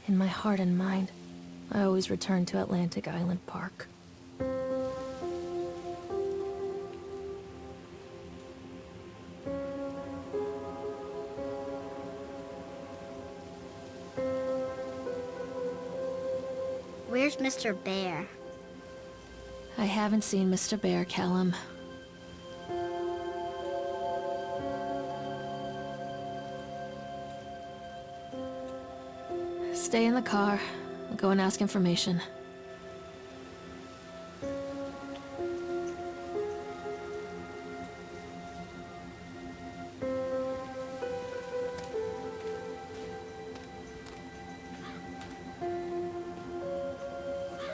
In my heart and mind, I always return to Atlantic Island Park. Where's Mr. Bear? I haven't seen Mr. Bear, Callum. Stay in the car. I'll go and ask information.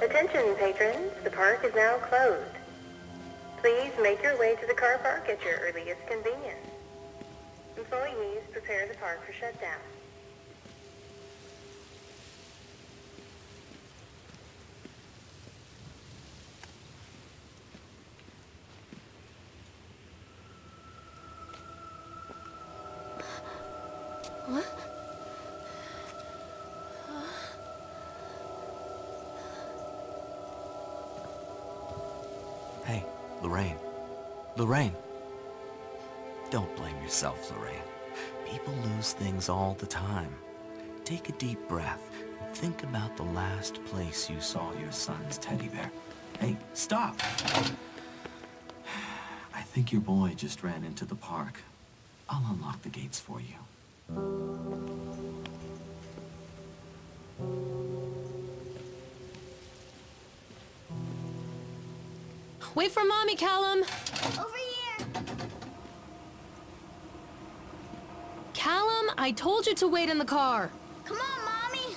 Attention patrons, the park is now closed. Please make your way to the car park at your earliest convenience. Employees prepare the park for shutdown. What? Hey, Lorraine. Lorraine! Don't blame yourself, Lorraine. People lose things all the time. Take a deep breath and think about the last place you saw your son's teddy bear. Hey, stop! I think your boy just ran into the park. I'll unlock the gates for you. Wait for Mommy, Callum! Over here! Callum, I told you to wait in the car! Come on, Mommy!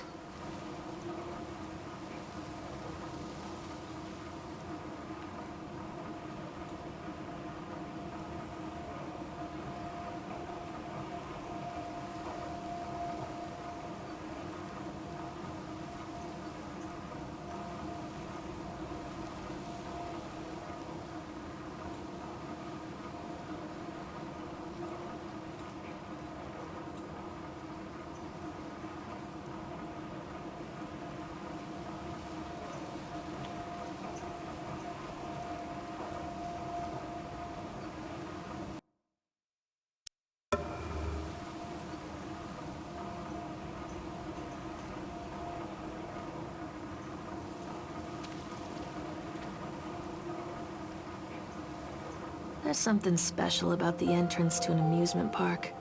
There's something special about the entrance to an amusement park.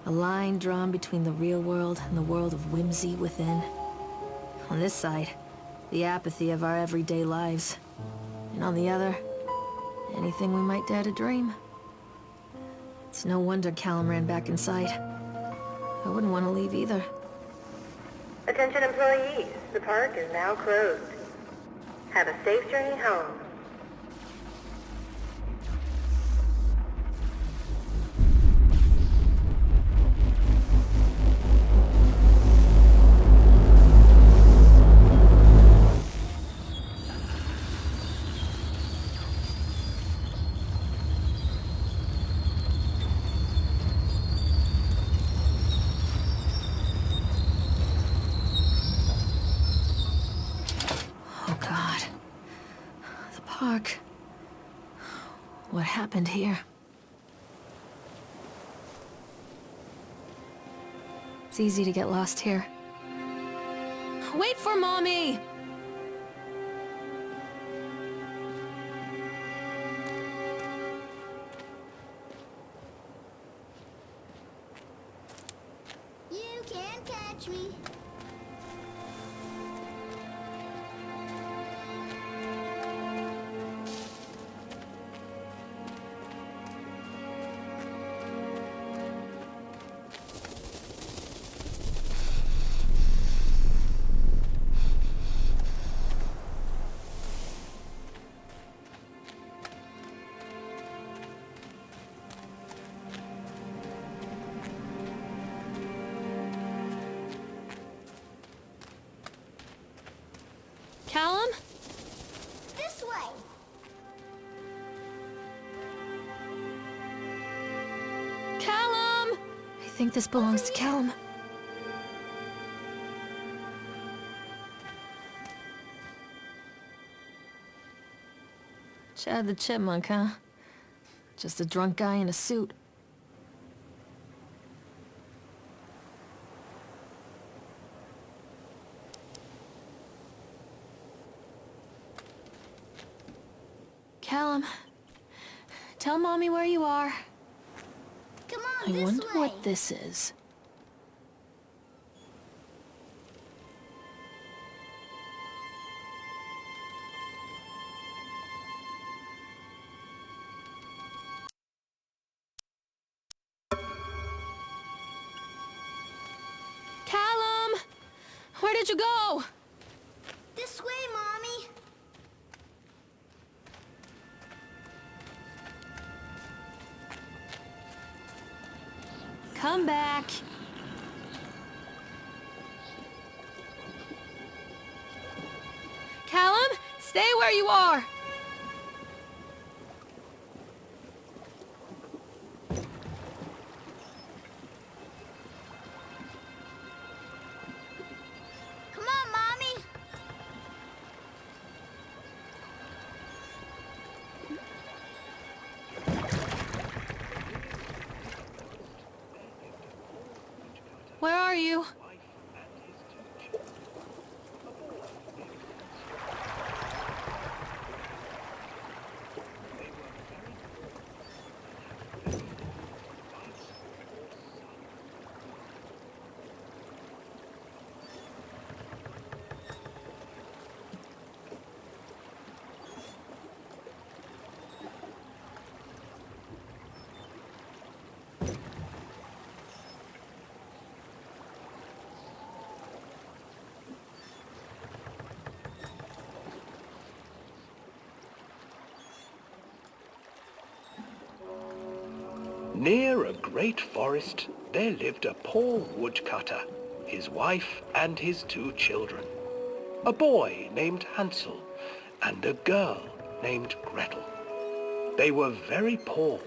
A line drawn between the real world and the world of whimsy within. On this side, the apathy of our everyday lives. And on the other, anything we might dare to dream. It's no wonder Callum ran back inside. I wouldn't want to leave either. Attention employees, the park is now closed. Have a safe journey home. Park. What happened here? It's easy to get lost here. Wait for Mommy! You can't catch me. Callum? This way. Callum! I think this belongs to Callum. Chad the Chipmunk, huh? Just a drunk guy in a suit. Callum, tell Mommy where you are. Come on, I this wonder way. what this is. Callum! Where did you go? This way, Mommy. Come back. Callum, stay where you are. Come on, Mommy. Where are you? Near a great forest, there lived a poor woodcutter, his wife and his 2 children. A boy named Hansel and a girl named Gretel. They were very poor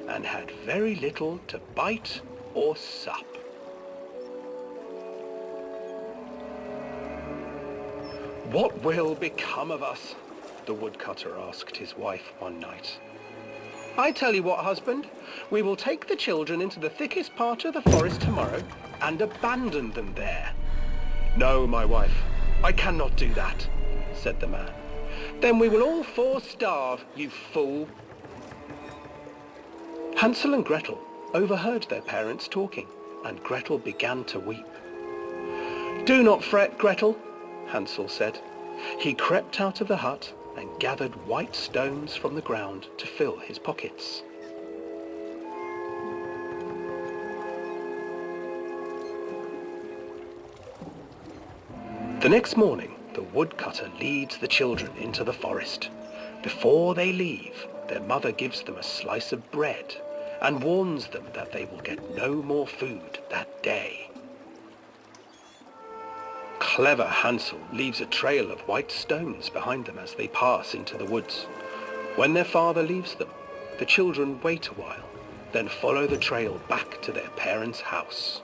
and had very little to bite or sup. "What will become of us?" the woodcutter asked his wife one night. "I tell you what, husband, we will take the children into the thickest part of the forest tomorrow and abandon them there." "No, my wife, I cannot do that," said the man. "Then we will all 4 starve, you fool." Hansel and Gretel overheard their parents talking, and Gretel began to weep. "Do not fret, Gretel," Hansel said. He crept out of the hut and gathered white stones from the ground to fill his pockets. The next morning, the woodcutter leads the children into the forest. Before they leave, their mother gives them a slice of bread and warns them that they will get no more food that day. Clever Hansel leaves a trail of white stones behind them as they pass into the woods. When their father leaves them, the children wait a while, then follow the trail back to their parents' house.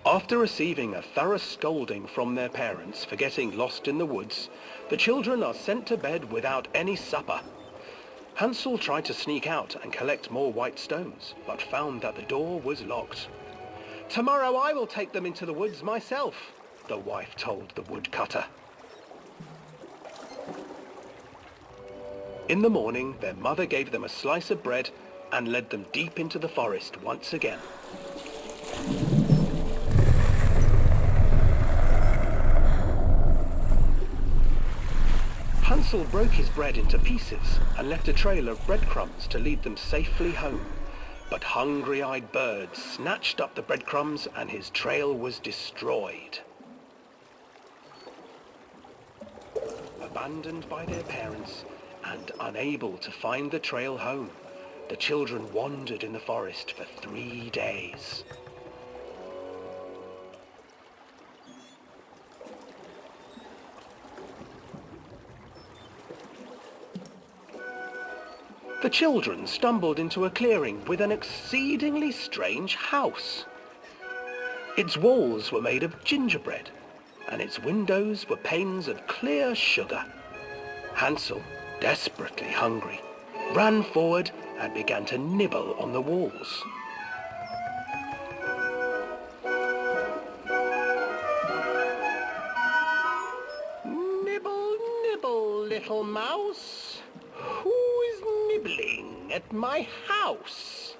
After receiving a thorough scolding from their parents for getting lost in the woods, the children are sent to bed without any supper. Hansel tried to sneak out and collect more white stones, but found that the door was locked. "Tomorrow I will take them into the woods myself," the wife told the woodcutter. In the morning, their mother gave them a slice of bread and led them deep into the forest once again. Hansel broke his bread into pieces and left a trail of breadcrumbs to lead them safely home. But hungry-eyed birds snatched up the breadcrumbs and his trail was destroyed. Abandoned by their parents and unable to find the trail home, the children wandered in the forest for 3 days. The children stumbled into a clearing with an exceedingly strange house. Its walls were made of gingerbread, and its windows were panes of clear sugar. Hansel, desperately hungry, ran forward and began to nibble on the walls. "Nibble, nibble, little mouse. Who is nibbling at my house?"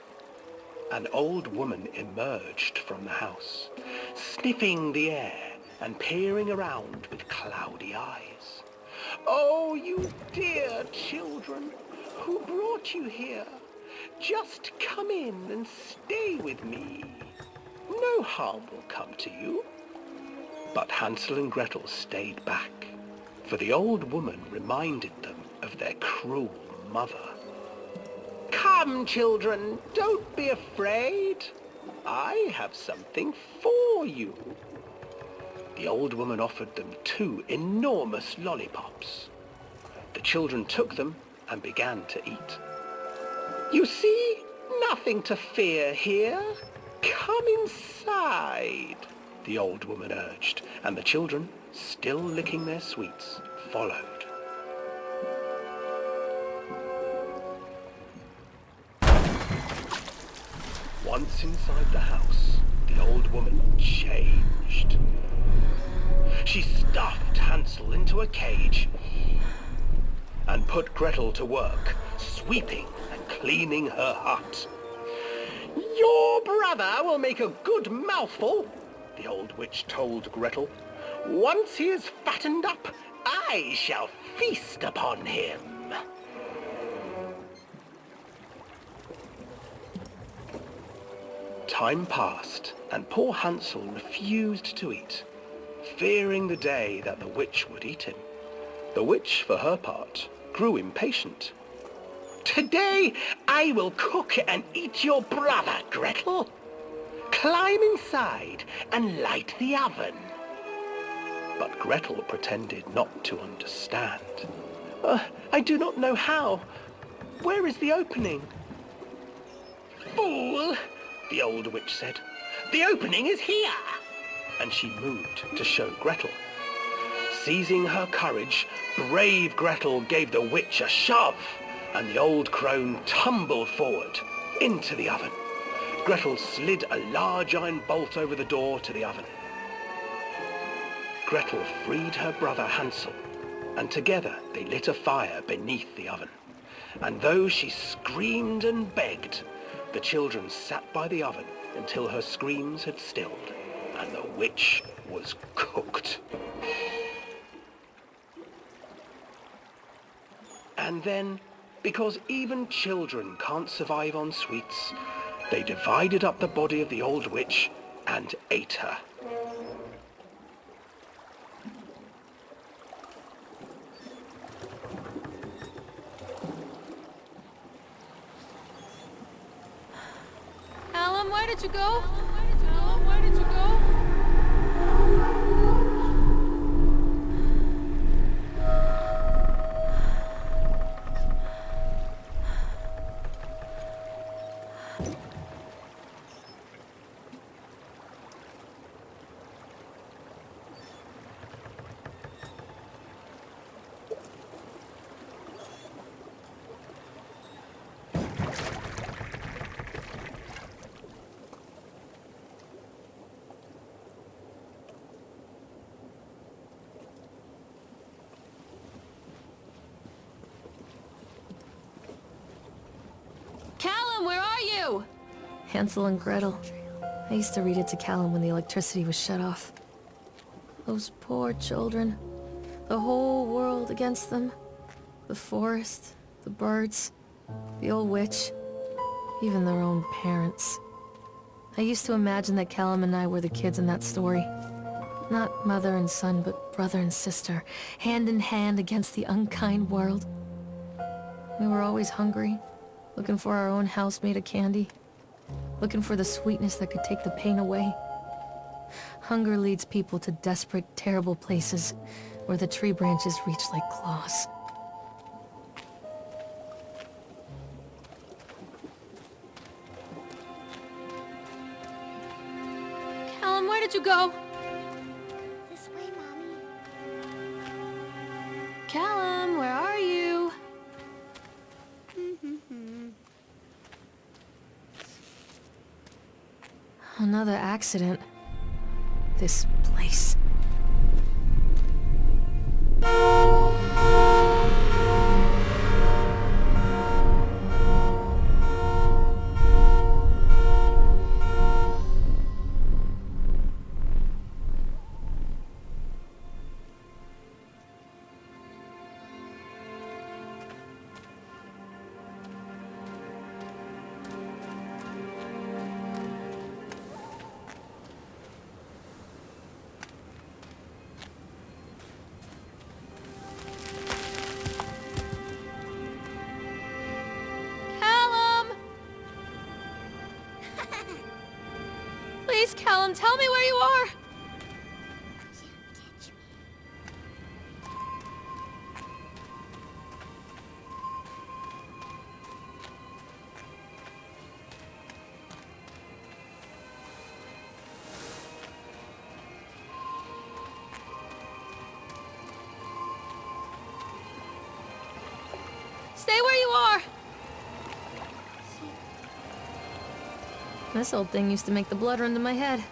An old woman emerged from the house, sniffing the air and peering around with cloudy eyes. "Oh, you dear children, who brought you here? Just come in and stay with me. No harm will come to you." But Hansel and Gretel stayed back, for the old woman reminded them of their cruel mother. "Come, children, don't be afraid. I have something for you." The old woman offered them 2 enormous lollipops. The children took them and began to eat. "You see, nothing to fear here. Come inside," the old woman urged, and the children, still licking their sweets, followed. Once inside the house, the old woman changed. She stuffed Hansel into a cage and put Gretel to work, sweeping and cleaning her hut. "Your brother will make a good mouthful," the old witch told Gretel. "Once he is fattened up, I shall feast upon him." Time passed, and poor Hansel refused to eat, fearing the day that the witch would eat him. The witch, for her part, grew impatient. "Today I will cook and eat your brother, Gretel. Climb inside and light the oven." But Gretel pretended not to understand. "I do not know how. Where is the opening?" "Fool!" the old witch said. "The opening is here!" And she moved to show Gretel. Seizing her courage, brave Gretel gave the witch a shove, and the old crone tumbled forward into the oven. Gretel slid a large iron bolt over the door to the oven. Gretel freed her brother Hansel and together they lit a fire beneath the oven. And though she screamed and begged, the children sat by the oven until her screams had stilled, and the witch was cooked. And then, because even children can't survive on sweets, they divided up the body of the old witch and ate her. Callum, where did you go? Callum, where did you go? Callum, where are you? Hansel and Gretel. I used to read it to Callum when the electricity was shut off. Those poor children. The whole world against them. The forest, the birds, the old witch, even their own parents. I used to imagine that Callum and I were the kids in that story. Not mother and son, but brother and sister, hand in hand against the unkind world. We were always hungry, looking for our own house made of candy, looking for the sweetness that could take the pain away. Hunger leads people to desperate, terrible places where the tree branches reach like claws. Callum, where did you go? This way, Mommy. Callum, where are you? Another accident. This place. Please, Callum, tell me where you are! Don't touch me. Stay where you are! This old thing used to make the blood run to my head.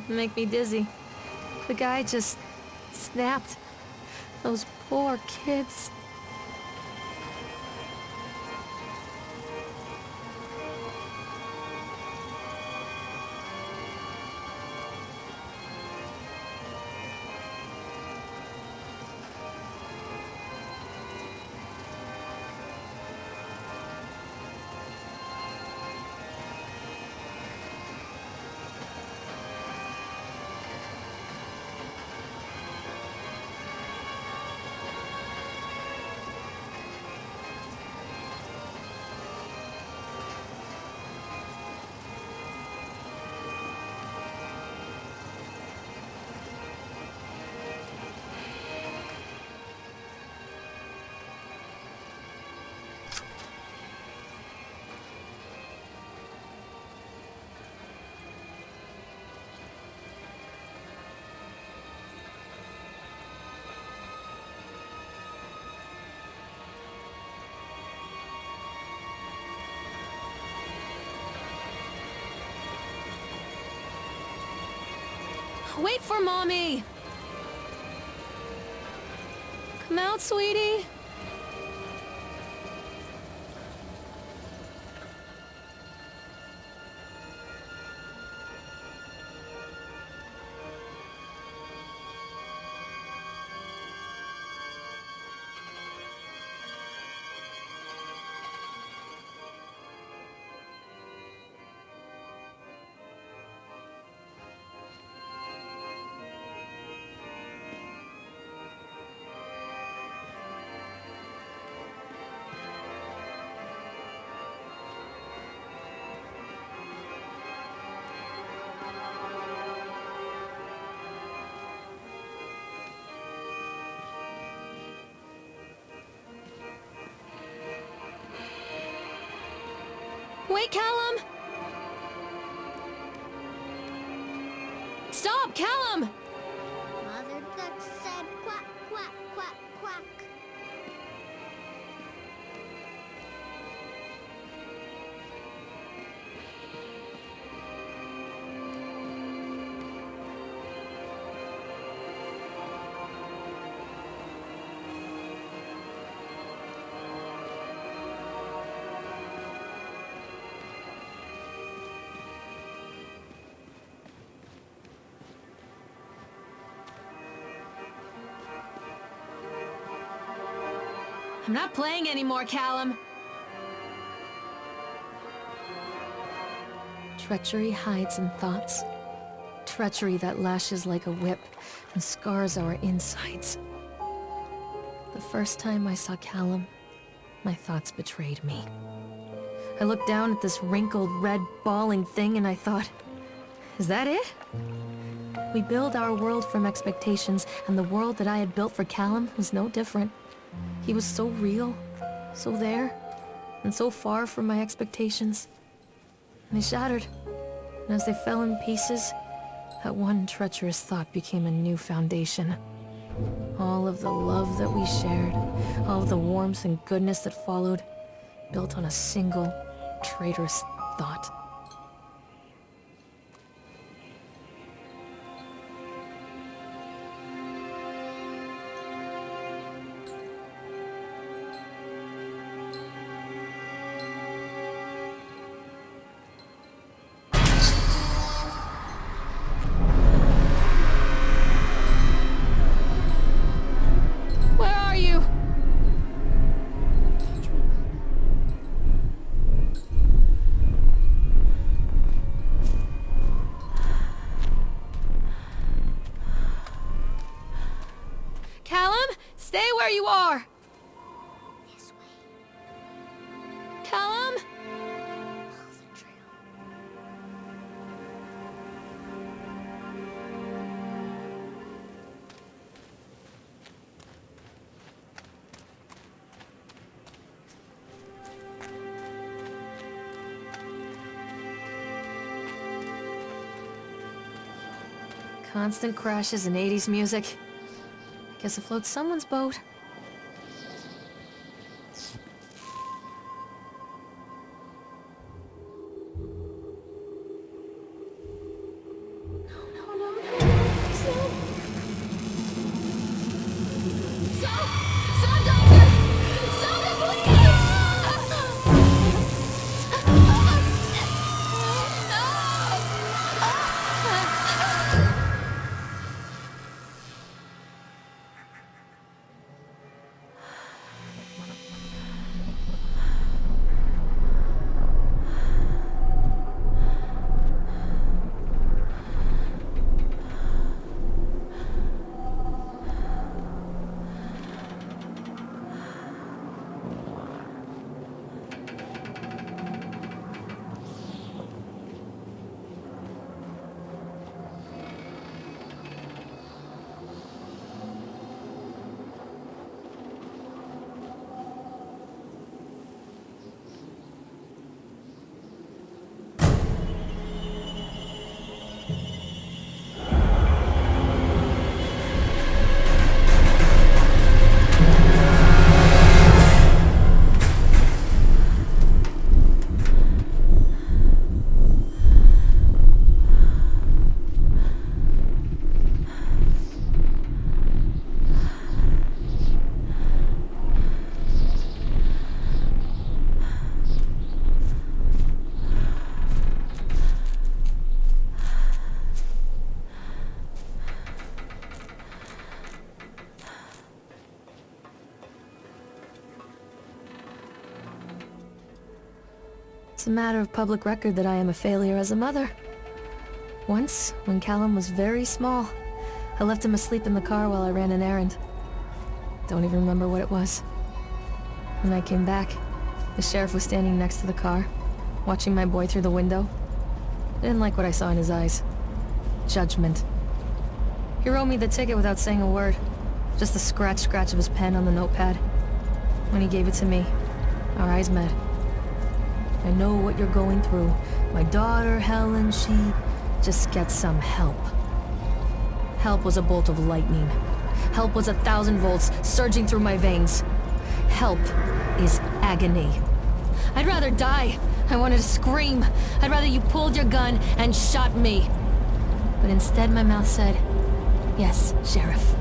Make me dizzy. The guy just snapped. Those poor kids. Wait for Mommy! Come out, sweetie. Wait, Callum! Stop, Callum! Mother duck said quack, quack, quack, quack. I'm not playing anymore, Callum. Treachery hides in thoughts. Treachery that lashes like a whip and scars our insides. The first time I saw Callum, my thoughts betrayed me. I looked down at this wrinkled, red, bawling thing and I thought, is that it? We build our world from expectations, and the world that I had built for Callum was no different. He was so real, so there, and so far from my expectations. And they shattered, and as they fell in pieces, that one treacherous thought became a new foundation. All of the love that we shared, all of the warmth and goodness that followed, built on a single, traitorous thought. Stay where you are! This way. Callum? Follow the trail. Constant crashes and 80s music. Guess it floats someone's boat. It's a matter of public record that I am a failure as a mother. Once, when Callum was very small, I left him asleep in the car while I ran an errand. Don't even remember what it was. When I came back, the sheriff was standing next to the car, watching my boy through the window. I didn't like what I saw in his eyes. Judgment. He wrote me the ticket without saying a word. Just the scratch of his pen on the notepad. When he gave it to me, our eyes met. I know what you're going through. My daughter, Helen, she just gets some help. Help was a bolt of lightning. Help was 1,000 volts surging through my veins. Help is agony. I'd rather die. I wanted to scream. I'd rather you pulled your gun and shot me. But instead my mouth said, "Yes, Sheriff."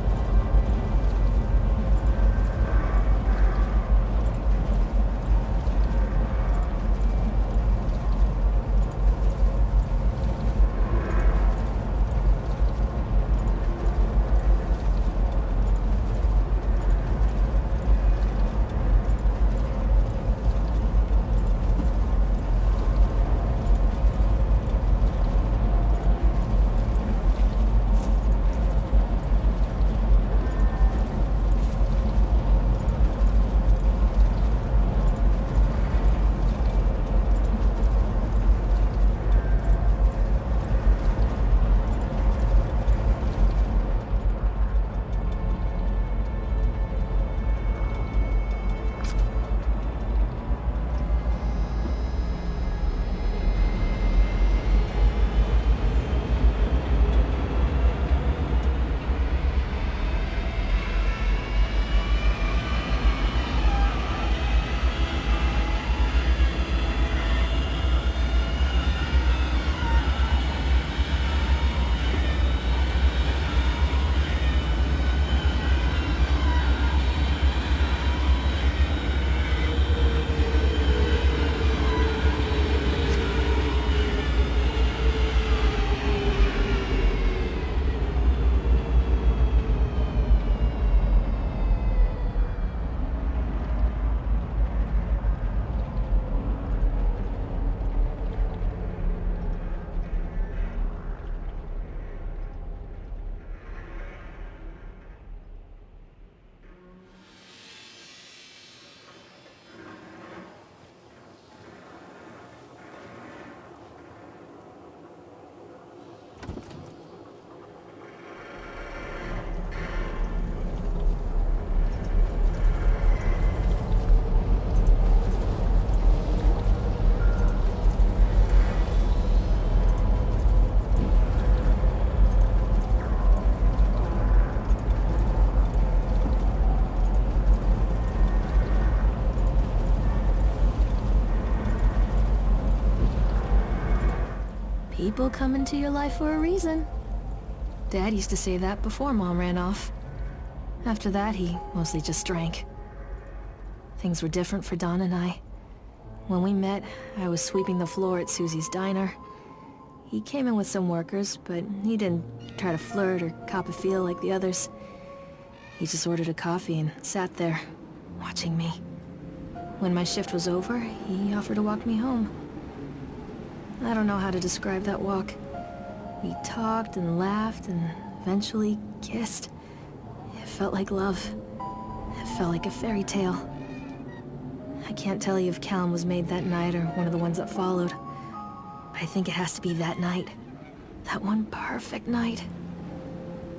People come into your life for a reason. Dad used to say that before Mom ran off. After that, he mostly just drank. Things were different for Don and I. When we met, I was sweeping the floor at Susie's diner. He came in with some workers, but he didn't try to flirt or cop a feel like the others. He just ordered a coffee and sat there, watching me. When my shift was over, he offered to walk me home. I don't know how to describe that walk. We talked and laughed and eventually kissed. It felt like love. It felt like a fairy tale. I can't tell you if Callum was made that night or one of the ones that followed, but I think it has to be that night. That one perfect night.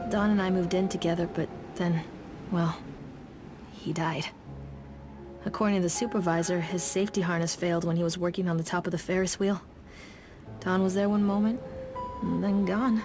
Dawn and I moved in together, but then, well, he died. According to the supervisor, his safety harness failed when he was working on the top of the Ferris wheel. Dawn was there one moment, and then gone.